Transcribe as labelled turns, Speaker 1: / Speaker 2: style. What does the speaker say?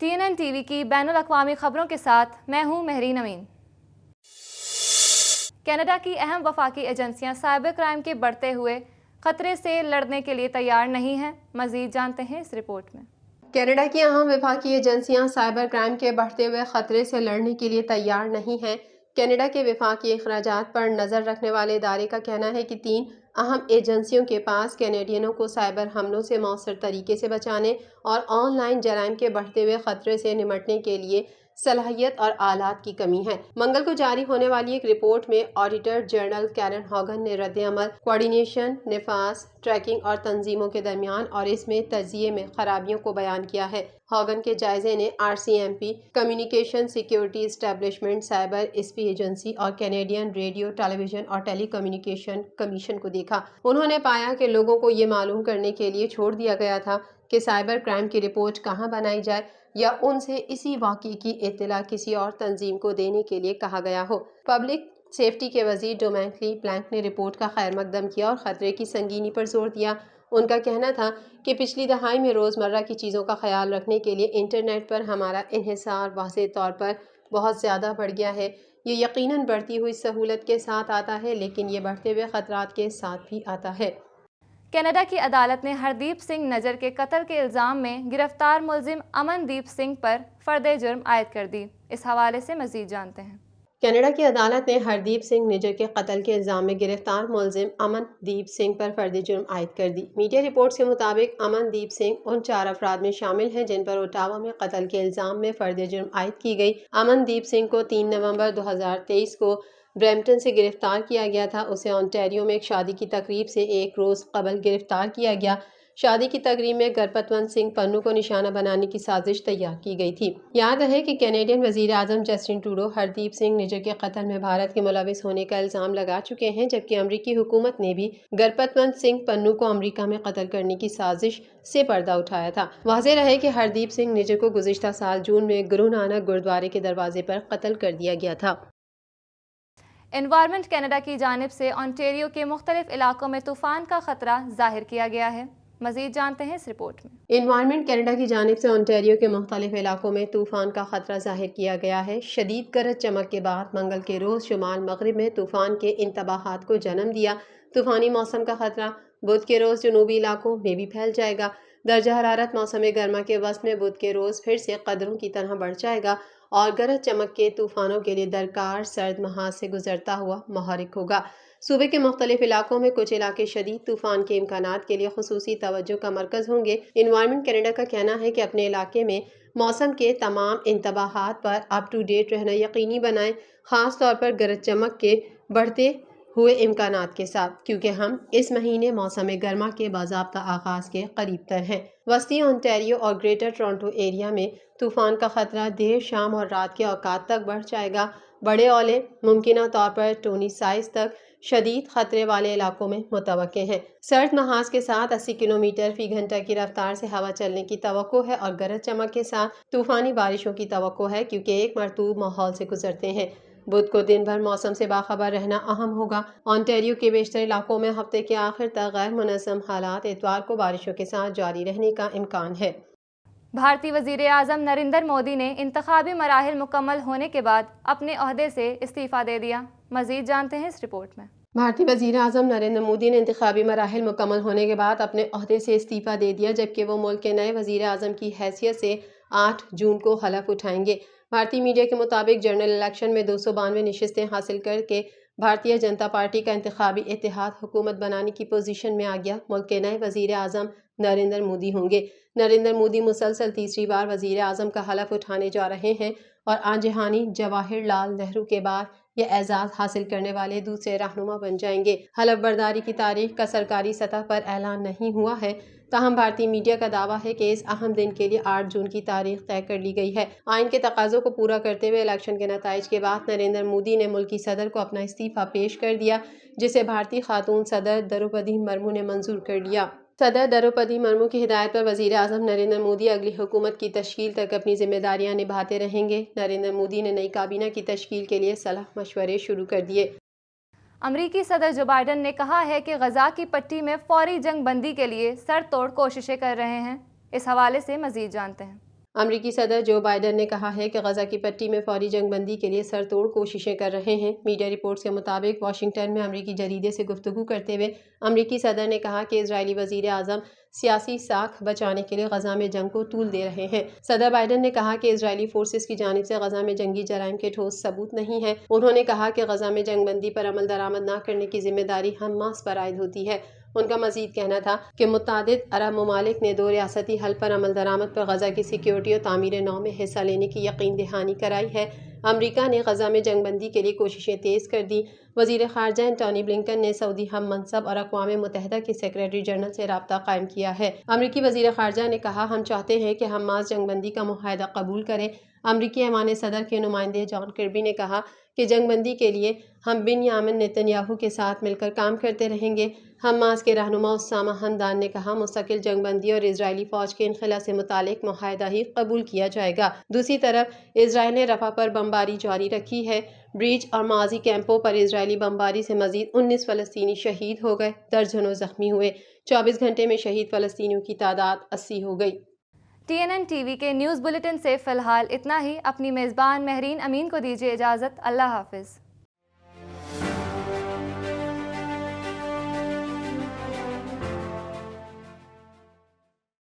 Speaker 1: TNN TV کی بین الاقوامی خبروں کے ساتھ میں ہوں مہرین امین۔ کینیڈا کی اہم وفاقی ایجنسیاں سائبر کرائم کے بڑھتے ہوئے خطرے سے لڑنے کے لیے تیار نہیں ہیں۔ مزید جانتے ہیں اس رپورٹ میں۔
Speaker 2: کینیڈا کی اہم وفاقی ایجنسیاں سائبر کرائم کے بڑھتے ہوئے خطرے سے لڑنے کے لیے تیار نہیں ہیں۔ کینیڈا کے وفاقی اخراجات پر نظر رکھنے والے ادارے کا کہنا ہے کہ 3 اہم ایجنسیوں کے پاس کینیڈینوں کو سائبر حملوں سے مؤثر طریقے سے بچانے اور آن لائن جرائم کے بڑھتے ہوئے خطرے سے نمٹنے کے لیے صلاحیت اور آلات کی کمی ہے۔ منگل کو جاری ہونے والی ایک رپورٹ میں آڈیٹر جنرل کیرن ہوگن نے رد عمل، کوارڈینیشن، نفاذ، ٹریکنگ اور تنظیموں کے درمیان اور اس میں تجزیے میں خرابیوں کو بیان کیا ہے۔ ہوگن کے جائزے نے RCMP، communication security establishment, cyber spy agency اور کینیڈین ریڈیو، ٹیلی ویژن اور ٹیلی کمیونیکیشن کمیشن کو دیکھا۔ انہوں نے پایا کہ لوگوں کو یہ معلوم کرنے کے لیے چھوڑ دیا گیا تھا کہ سائبر کرائم کی رپورٹ کہاں بنائی جائے یا ان سے اسی واقعے کی اطلاع کسی اور تنظیم کو دینے کے لیے کہا گیا ہو۔ پبلک سیفٹی کے وزیر ڈومیٹری بلینک نے رپورٹ کا خیر مقدم کیا اور خطرے کی سنگینی پر زور دیا۔ ان کا کہنا تھا کہ پچھلی دہائی میں روزمرہ کی چیزوں کا خیال رکھنے کے لیے انٹرنیٹ پر ہمارا انحصار واضح طور پر بہت زیادہ بڑھ گیا ہے۔ یہ یقیناً بڑھتی ہوئی سہولت کے ساتھ آتا ہے، لیکن یہ بڑھتے ہوئے خطرات کے ساتھ بھی آتا ہے۔
Speaker 1: کینیڈا کی عدالت نے ہردیپ سنگھ نجر کے قتل کے الزام میں گرفتار ملزم امن دیپ سنگھ پر فرد جرم عائد کر دی۔ اس حوالے سے مزید جانتے ہیں۔
Speaker 2: کینیڈا کی عدالت نے ہردیپ سنگھ نجر کے قتل کے الزام میں گرفتار ملزم امن دیپ سنگھ پر فرد جرم عائد کر دی۔ میڈیا رپورٹس کے مطابق امن دیپ سنگھ ان 4 افراد میں شامل ہیں جن پر اوٹاوا میں قتل کے الزام میں فرد جرم عائد کی گئی۔ امن دیپ سنگھ کو 3 نومبر 2023 کو برمپٹن سے گرفتار کیا گیا تھا۔ اسے آنٹیریو میں ایک شادی کی تقریب سے ایک روز قبل گرفتار کیا گیا۔ شادی کی تقریب میں گرپتونت سنگھ پنو کو نشانہ بنانے کی سازش تیار کی گئی تھی۔ یاد رہے کہ کینیڈین وزیر اعظم جسٹن ٹروڈو ہردیپ سنگھ نجر کے قتل میں بھارت کے ملوث ہونے کا الزام لگا چکے ہیں، جبکہ امریکی حکومت نے بھی گرپتونت سنگھ پنو کو امریکہ میں قتل کرنے کی سازش سے پردہ اٹھایا تھا۔ واضح رہے کہ ہردیپ سنگھ نجر کو گزشتہ سال جون میں گرو نانک گرودوارے کے دروازے پر قتل کر دیا گیا تھا۔
Speaker 1: انوائرمنٹ کینیڈا کی جانب سے آنٹیریو کے مختلف علاقوں میں طوفان کا خطرہ ظاہر کیا گیا ہے۔ مزید جانتے ہیں اس رپورٹ میں۔
Speaker 2: انوائرمنٹ کینیڈا کی جانب سے آنٹیریو کے مختلف علاقوں میں طوفان کا خطرہ ظاہر کیا گیا ہے۔ شدید گرج چمک کے بعد منگل کے روز شمال مغرب میں طوفان کے انتباہات کو جنم دیا۔ طوفانی موسم کا خطرہ بدھ کے روز جنوبی علاقوں میں بھی پھیل جائے گا۔ درجہ حرارت موسم گرما کے وسط میں بدھ کے روز پھر سے قدروں کی طرح بڑھ جائے گا اور گرج چمک کے طوفانوں کے لیے درکار سرد محاذ سے گزرتا ہوا متحرک ہوگا۔ صوبے کے مختلف علاقوں میں کچھ علاقے شدید طوفان کے امکانات کے لیے خصوصی توجہ کا مرکز ہوں گے۔ انوائرمنٹ کینیڈا کا کہنا ہے کہ اپنے علاقے میں موسم کے تمام انتباہات پر اپ ٹو ڈیٹ رہنا یقینی بنائیں، خاص طور پر گرج چمک کے بڑھتے ہوئے امکانات کے ساتھ، کیونکہ ہم اس مہینے موسم گرما کے باضابطہ آغاز کے قریب تر ہیں۔ وسطی آنٹیریو اور گریٹر ٹورنٹو ایریا میں طوفان کا خطرہ دیر شام اور رات کے اوقات تک بڑھ جائے گا۔ بڑے اولے ممکنہ طور پر ٹونی سائز تک شدید خطرے والے علاقوں میں متوقع ہیں۔ سرد محاذ کے ساتھ 80 کلومیٹر فی گھنٹہ کی رفتار سے ہوا چلنے کی توقع ہے اور گرج چمک کے ساتھ طوفانی بارشوں کی توقع ہے، کیونکہ ایک مرطوب ماحول سے گزرتے ہیں۔ بدھ کو دن بھر موسم سے باخبر رہنا اہم ہوگا۔ آنٹیریو کے بیشتر علاقوں میں ہفتے کے آخر تک غیر منظم حالات اتوار کو بارشوں کے ساتھ جاری رہنے کا امکان ہے۔
Speaker 1: بھارتی وزیر اعظم نریندر مودی نے انتخابی مراحل مکمل ہونے کے بعد اپنے عہدے سے استعفیٰ دے دیا۔ مزید جانتے ہیں اس رپورٹ میں۔
Speaker 2: بھارتی وزیر اعظم نریندر مودی نے انتخابی مراحل مکمل ہونے کے بعد اپنے عہدے سے استعفیٰ دے دیا، جبکہ وہ ملک کے نئے وزیر اعظم کی حیثیت سے 8 جون کو حلف اٹھائیں گے۔ بھارتی میڈیا کے مطابق جنرل الیکشن میں 292 نشستیں حاصل کر کے بھارتیہ جنتا پارٹی کا انتخابی اتحاد حکومت بنانے کی پوزیشن میں آ گیا۔ ملک کے نئے وزیر اعظم نریندر مودی ہوں گے۔ نریندر مودی مسلسل تیسری بار وزیر اعظم کا حلف اٹھانے جا رہے ہیں اور آن جہانی جواہر لال نہرو کے بعد یہ اعزاز حاصل کرنے والے دوسرے رہنما بن جائیں گے۔ حلف برداری کی تاریخ کا سرکاری سطح پر اعلان نہیں ہوا ہے، تاہم بھارتی میڈیا کا دعویٰ ہے کہ اس اہم دن کے لیے 8 جون کی تاریخ طے کر لی گئی ہے۔ آئین کے تقاضوں کو پورا کرتے ہوئے الیکشن کے نتائج کے بعد نریندر مودی نے ملکی صدر کو اپنا استعفیٰ پیش کر دیا، جسے بھارتی خاتون صدر دروپدی مرمو نے منظور کر لیا۔ صدر دروپدی مرمو کی ہدایت پر وزیر اعظم نریندر مودی اگلی حکومت کی تشکیل تک اپنی ذمہ داریاں نبھاتے رہیں گے۔ نریندر مودی نے نئی کابینہ کی تشکیل کے لیے صلاح مشورے شروع کر دیے۔
Speaker 1: امریکی صدر جو بائیڈن نے کہا ہے کہ غزہ کی پٹی میں فوری جنگ بندی کے لیے سر توڑ کوششیں کر رہے ہیں۔ اس حوالے سے مزید جانتے ہیں۔
Speaker 2: امریکی صدر جو بائیڈن نے کہا ہے کہ غزہ کی پٹی میں فوری جنگ بندی کے لیے سر توڑ کوششیں کر رہے ہیں۔ میڈیا رپورٹس کے مطابق واشنگٹن میں امریکی جریدے سے گفتگو کرتے ہوئے امریکی صدر نے کہا کہ اسرائیلی وزیر اعظم سیاسی ساکھ بچانے کے لیے غزہ میں جنگ کو طول دے رہے ہیں۔ صدر بائیڈن نے کہا کہ اسرائیلی فورسز کی جانب سے غزہ میں جنگی جرائم کے ٹھوس ثبوت نہیں ہیں۔ انہوں نے کہا کہ غزہ میں جنگ بندی پر عمل درآمد نہ کرنے کی ذمہ داری حماس پر عائد ہوتی ہے۔ ان کا مزید کہنا تھا کہ متعدد عرب ممالک نے 2 ریاستی حل پر عمل درآمد پر غزہ کی سیکیورٹی اور تعمیر نو میں حصہ لینے کی یقین دہانی کرائی ہے۔ امریکہ نے غزہ میں جنگ بندی کے لیے کوششیں تیز کر دی۔ وزیر خارجہ انٹونی بلنکن نے سعودی ہم منصب اور اقوام متحدہ کے سیکریٹری جنرل سے رابطہ قائم کیا ہے۔ امریکی وزیر خارجہ نے کہا، ہم چاہتے ہیں کہ حماس جنگ بندی کا معاہدہ قبول کرے۔ امریکی ایوان صدر کے نمائندے جان کربی نے کہا کہ جنگ بندی کے لیے ہم بنیامین نیتن یاہو کے ساتھ مل کر کام کرتے رہیں گے۔ حماس کے رہنما اسامہ حمدان نے کہا، مستقل جنگ بندی اور اسرائیلی فوج کے انخلا سے متعلق معاہدہ ہی قبول کیا جائے گا۔ دوسری طرف اسرائیل نے رفح پر بمباری جاری رکھی ہے۔ بریج اور ماضی کیمپوں پر اسرائیلی بمباری سے مزید 19 فلسطینی شہید ہو گئے، درجنوں زخمی ہوئے۔ 24 گھنٹے میں شہید فلسطینیوں کی تعداد 80 ہو گئی۔
Speaker 1: TNN TV کے نیوز بلیٹن سے فی الحال اتنا ہی۔ اپنی میزبان مہرین امین کو دیجیے اجازت۔ اللہ حافظ۔